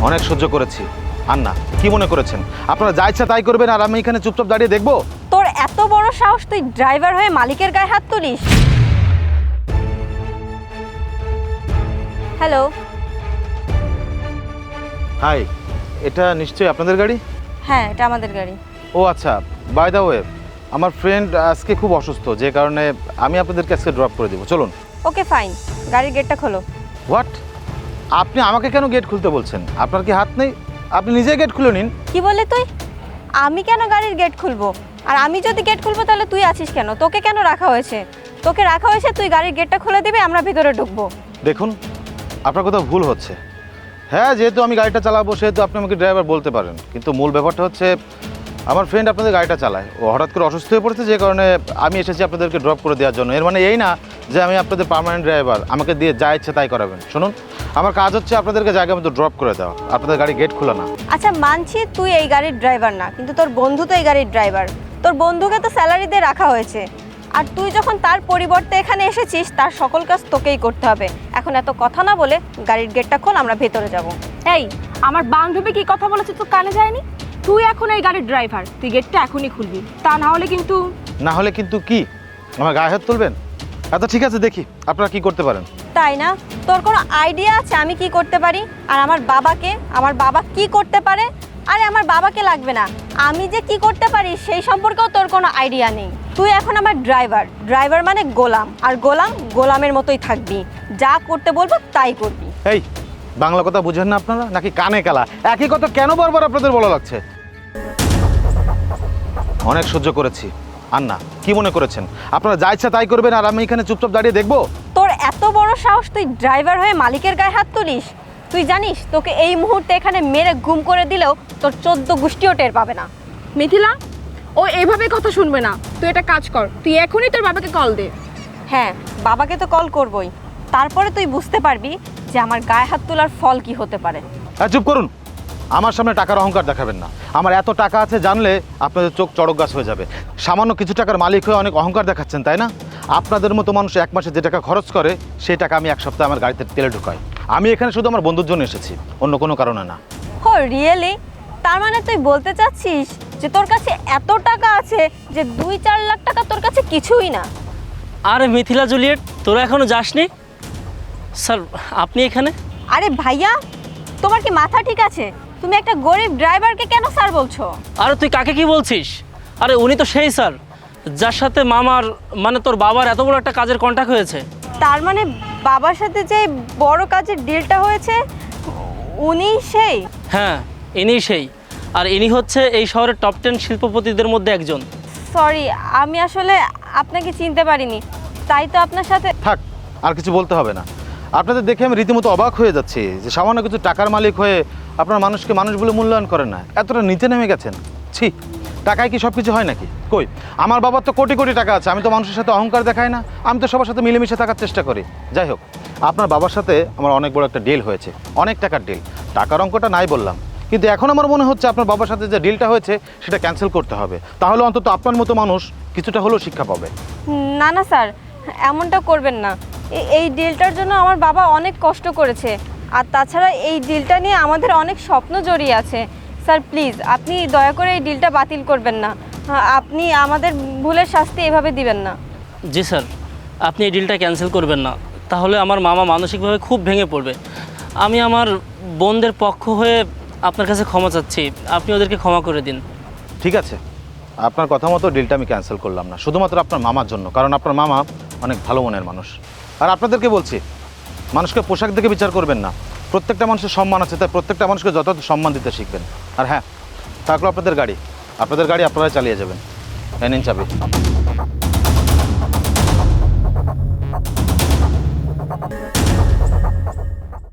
অনেক সহ্য করেছি। আর না, কি মনে করেছেন আপনারা যা ইচ্ছা তাই করবেন আর আমি এখানে চুপচাপ দাঁড়িয়ে দেখবো? তোর এত বড় সাহস, তুই ড্রাইভার হয়ে মালিকের গায়ে হাত তুলিস? হ্যালো। হাই, এটা নিশ্চয়ই আপনাদের গাড়ি? হ্যাঁ, এটা আমাদের গাড়ি। ও আচ্ছা, বাই দ্য ওয়ে, আমার ফ্রেন্ড আজকে খুব অসুস্থ, যে কারণে আমি আপনাদেরকে আজকে ড্রপ করে দেবো। চলুন। ওকে ফাইন, গাড়ির গেটটা খোলো। হোয়াট? আপনি আমাকে কেন গেট খুলতে বলছেন? আপনার কি হাত নেই? আপনি নিজে গেট খুলে নিন। কি বললি তুই? আমি কেন গাড়ির গেট খুলবো? আর আমি যদি গেট খুলবো তাহলে তুই আছিস কেন? তোকে কেন রাখা হয়েছে? তোকে রাখা হয়েছে, তুই গাড়ির গেটটা খুলে দিবি, আমরা ভিতরে ঢুকবো। দেখুন, আপনার কোথাও ভুল হচ্ছে। হ্যাঁ, যেহেতু আমি গাড়িটা চালাবো সেহেতু আপনি আমাকে ড্রাইভার বলতে পারেন, কিন্তু মূল ব্যাপারটা হচ্ছে আমার ফ্রেন্ড আপনাদের গাড়িটা চালায়, ও হঠাৎ করে অসুস্থ হয়ে পড়েছে, যে কারণে আমি এসেছি আপনাদেরকে ড্রপ করে দেওয়ার জন্য। এর মানে এই না যে আমি আপনাদের পার্মানেন্ট ড্রাইভার, আমাকে দিয়ে যা ইচ্ছে তাই করাবেন। শুনুন, আমার কাজ হচ্ছে আপনাদেরকে জায়গা মতো ড্রপ করে দেওয়া, আপনাদের গাড়ি গেট খোলা না। আচ্ছা মানছি তুই এই গাড়ির ড্রাইভার না, কিন্তু তোর বন্ধু তো এই গাড়ির ড্রাইভার। তোর বন্ধুকে তো স্যালারি দিয়ে রাখা হয়েছে, আর তুই যখন তার পরিবর্তে এখানে এসেছিস, তার সকল কাজ তোকেই করতে হবে। এখন এত কথা না বলে গাড়ির গেটটা খোল, আমরা ভেতরে যাব। এই, আমার বান্ধবী কি কথা বলেছে তো কানে যায়নি? তুই এখন এই গাড়ির ড্রাইভার, তুই গেটটা এখনই খুলবি, তা না হলে কিন্তু। না হলে কিন্তু কি? আমার গায়ে হাত তুলবেন? আচ্ছা ঠিক আছে, দেখি আপনারা কি করতে পারেন। তাই না? তোর কোনো আইডিয়া আছে আমি কি করতে পারি? আর আমার বাবা কি করতে পারে? আরে আমার বাবাকে লাগবে না, আমি যে কি করতে পারি সেই সম্পর্কেও তোর কোনো আইডিয়া নেই। তুই এখন আমার ড্রাইভার মানে গোলাম, আর গোলামের মতোই থাকবি। যা করতে বলবো তাই করবি। এই, বাংলা কথা বুঝেন না আপনারা, নাকি কানে কালা? একই কথা কেন বারবার আপনাদের বলা লাগছে? অনেক সহ্য করেছি। আর না, কি মনে করেছেন আপনারা যা ইচ্ছা তাই করবেন আর আমি এখানে চুপচাপ দাঁড়িয়ে দেখবো? তোর এত বড় সাহস, তুই ড্রাইভার হয়ে মালিকের গায়ে হাত তুলিস? তুই জানিস তোকে এই মুহূর্তে এখানে মেরে গুম করে দিলেও তোর 14 গোষ্ঠীও টের পাবে না। মিথিলা, ও এইভাবে কথা শুনবে না। তুই একটা কাজ কর, তুই এখনই তোর বাবাকে কল দে। হ্যাঁ, বাবাকে তো কল করবই, তারপরে তুই বুঝতে পারবি যে আমার গায়ে হাত তোলার ফল কি হতে পারে। হ্যাঁ, চুপ করুন। আমার সামনে টাকার অহংকার দেখাবেন না। আমার এত টাকা আছে জানলে আপনাদের চোখ চড়ক গাছ হয়ে যাবে। সামান্য কিছু টাকার মালিক হয়ে অনেক অহংকার দেখাচ্ছেন, তাই না? আপনাদের মতো মানুষ এক মাসে যে টাকা খরচ করে সেই টাকা আমি এক সপ্তাহে আমার গাড়িতে তেলে ঢুকাই। আমি এখানে শুধু আমার বন্ধুর জন্য এসেছি, অন্য কোনো কারণে না। ও রিয়েলি? তার মানে তুই বলতে চাচ্ছিস যে তোর কাছে এত টাকা আছে যে 2-4 লাখ টাকা তোর কাছে কিছুই না? আরে মিথিলা জুলিয়েট, তোরা এখনো যাসনি? স্যার, আপনি এখানে? আরে ভাইয়া, তোমার কি মাথা ঠিক আছে? তুমি একটা গরিব ড্রাইভারকে কেন স্যার বলছো? আরে তুই কাকে কি বলছিস? আরে উনি তো সেই স্যার যার সাথে মামার মানে তোর বাবার এত বড় একটা কাজের কন্ট্যাক্ট হয়েছে। তার মানে বাবার সাথে যে বড় কাজের ডিলটা হয়েছে উনি সেই? হ্যাঁ, ইনি সেই। আর ইনি হচ্ছে এই শহরের টপ 10 শিল্পপতিদের মধ্যে একজন। সরি, আমি আসলে আপনাকে চিনতে পারিনি, তাই তো আপনার সাথে। থাক, আর কিছু বলতে হবে না। আপনাদের দেখে আমি রীতিমতো অবাক হয়ে যাচ্ছি যে সামান্য কিছু টাকার মালিক হয়ে আপনারা মানুষকে মানুষ বলে মূল্যায়ন করেন না। এতটা নিচে নেমে গেছেন। ছি, টাকায় কি সব কিছু হয় নাকি? কই, আমার বাবার তো কোটি কোটি টাকা আছে, আমি তো মানুষের সাথে অহংকার দেখাই না, আমি তো সবার সাথে মিলেমিশে থাকার চেষ্টা করি। যাই হোক, আপনার বাবার সাথে আমার অনেক বড় একটা ডিল হয়েছে, অনেক টাকার ডিল। টাকার অঙ্কটা নাই বললাম, কিন্তু এখন আমার মনে হচ্ছে আপনার বাবার সাথে যে ডিলটা হয়েছে সেটা ক্যান্সেল করতে হবে, তাহলে অন্তত আপনার মতো মানুষ কিছুটা হলেও শিক্ষা পাবে। না না স্যার, এমনটা করবেন না। এই ডিলটার জন্য আমার বাবা অনেক কষ্ট করেছে, আর তাছাড়া এই ডিলটা নিয়ে আমাদের অনেক স্বপ্ন জড়িয়ে আছে। স্যার প্লিজ, আপনি দয়া করে এই ডিলটা বাতিল করবেন না। আপনি আমাদের ভুলের শাস্তি এভাবে দিবেন না। জি স্যার, আপনি এই ডিলটা ক্যান্সেল করবেন না, তাহলে আমার মামা মানসিকভাবে খুব ভেঙে পড়বে। আমি আমার বোনদের পক্ষ হয়ে আপনার কাছে ক্ষমা চাচ্ছি, আপনি ওদেরকে ক্ষমা করে দিন। ঠিক আছে, আপনার কথা মতো ডিলটা আমি ক্যান্সেল করলাম না, শুধুমাত্র আপনার মামার জন্য, কারণ আপনার মামা অনেক ভালো মনের মানুষ। আর আপনাদেরকে বলছি, মানুষকে পোশাক দেখে বিচার করবেন না। প্রত্যেকটা মানুষের সম্মান আছে, তাই প্রত্যেকটা মানুষকে যথাযথ সম্মান দিতে শিখবেন। আর হ্যাঁ, থাকলো আপনাদের গাড়ি আপনারাই চালিয়ে যাবেন। নিন চাবি।